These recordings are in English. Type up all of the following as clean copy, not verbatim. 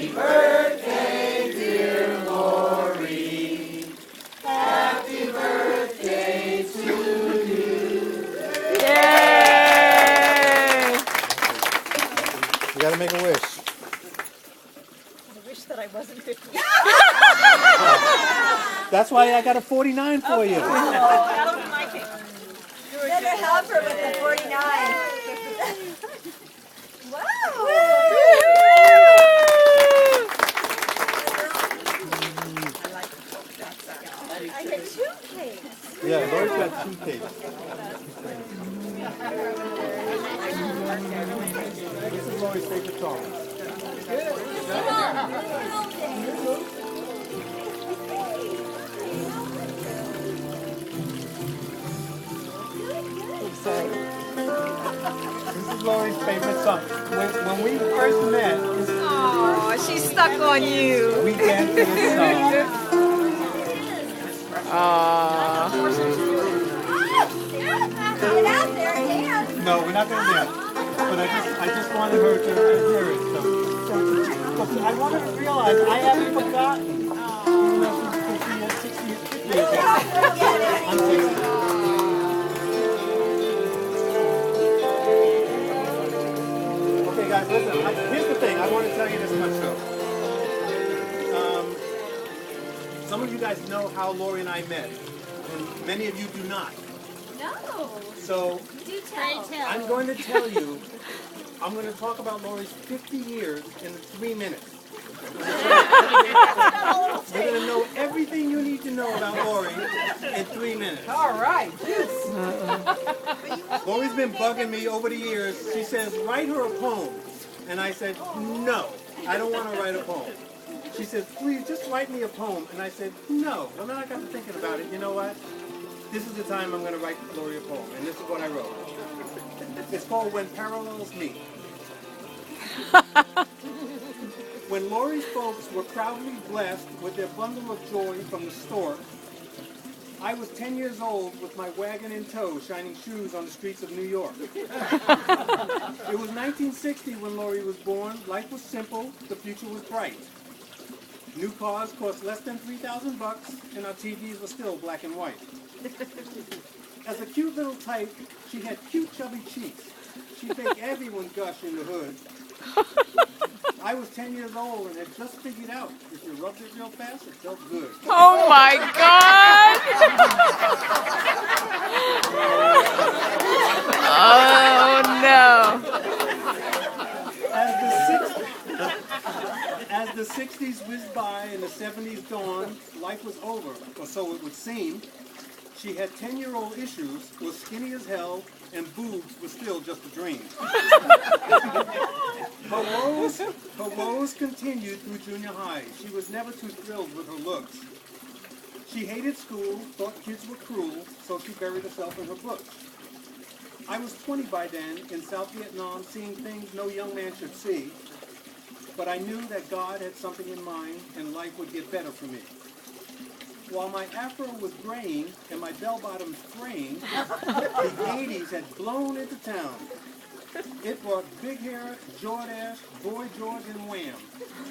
birthday, dear Lori. Happy birthday to you. Yay! You gotta make a wish. I wish that I wasn't 50. That's why I got a 49 for you. That'll be my cake. Better help her with the 49. Wow! I get 2 cakes. Yeah, Lori's got 2 cakes. This is Lori's favorite song. This is Lori's favorite song. When we first met, Oh, she's stuck on you. we danced to this song. Aww. Get out there and dance. No, we're not going to dance. But I just wanted her to hear it. So I wanted to realize I haven't forgotten. Even though she's 60 years old. I'm 60. Okay, guys, listen. Here's the thing. I want to tell you this much, though. Some of you guys know how Lori and I met, and many of you do not. No. So Do tell. I'm going to tell you, I'm going to talk about Lori's 50 years in 3 minutes. You're going to know everything you need to know about Lori in 3 minutes. All right. Lori's been bugging me over the years. She says, write her a poem. And I said, no, I don't want to write a poem. She says, please, just write me a poem. And I said, no. Well, then I got to thinking about it. You know what? This is the time I'm going to write Lori a poem. And this is what I wrote. It's called When Parallels Meet. When Lori's folks were proudly blessed with their bundle of joy from the store, I was 10 years old with my wagon in tow, shining shoes on the streets of New York. It was 1960 when Lori was born. Life was simple. The future was bright. New cars cost less than $3,000, and our TVs were still black and white. As a cute little type, she had cute chubby cheeks. She'd make everyone gush in the hood. I was 10 years old and had just figured out if you rubbed it real fast, it felt good. Oh my God! Oh no! As the 60s whizzed by and the 70s dawned, life was over, or so it would seem. She had 10-year-old issues, was skinny as hell, and boobs were still just a dream. Her woes continued through junior high. She was never too thrilled with her looks. She hated school, thought kids were cruel, so she buried herself in her books. I was 20 by then, in South Vietnam, seeing things no young man should see. But I knew that God had something in mind, and life would get better for me. While my afro was graying and my bell-bottoms fraying, the 80s had blown into town. It brought big hair, Jordache, Boy George, and Wham.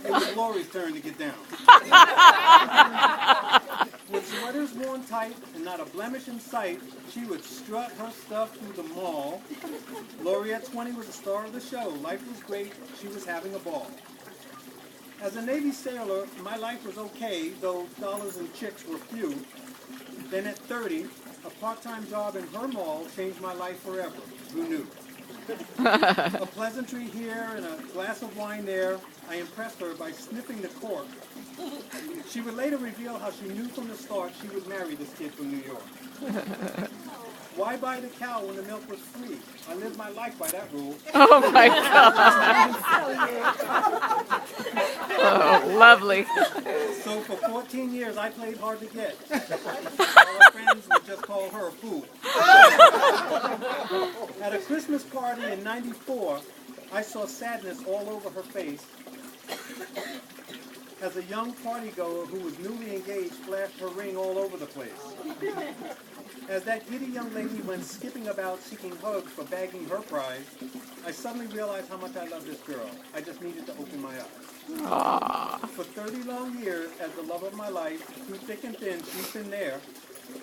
It was Lori's turn to get down. With sweaters worn tight and not a blemish in sight, she would strut her stuff through the mall. Lori at 20 was the star of the show. Life was great. She was having a ball. As a Navy sailor, my life was okay, though dollars and chicks were few. Then at 30, a part-time job in her mall changed my life forever. Who knew? A pleasantry here and a glass of wine there, I impressed her by sniffing the cork. She would later reveal how she knew from the start she would marry this kid from New York. Why buy the cow when the milk was free? I lived my life by that rule. Oh my God! Oh, lovely. So for 14 years, I played hard to get. All her friends would just call her a fool. At a Christmas party in '94, I saw sadness all over her face as a young partygoer who was newly engaged flashed her ring all over the place. As that giddy young lady went skipping about seeking hugs for bagging her prize, I suddenly realized how much I loved this girl. I just needed to open my eyes. Aw. For 30 long years, as the love of my life, through thick and thin, she's been there.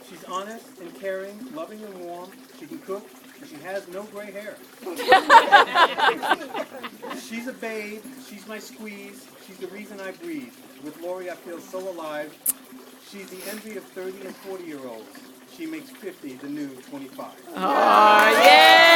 She's honest and caring, loving and warm. She can cook, and she has no gray hair. She's a babe. She's my squeeze. She's the reason I breathe. With Lori, I feel so alive. She's the envy of 30 and 40-year-olds. She makes 50 the new 25. Oh, yeah.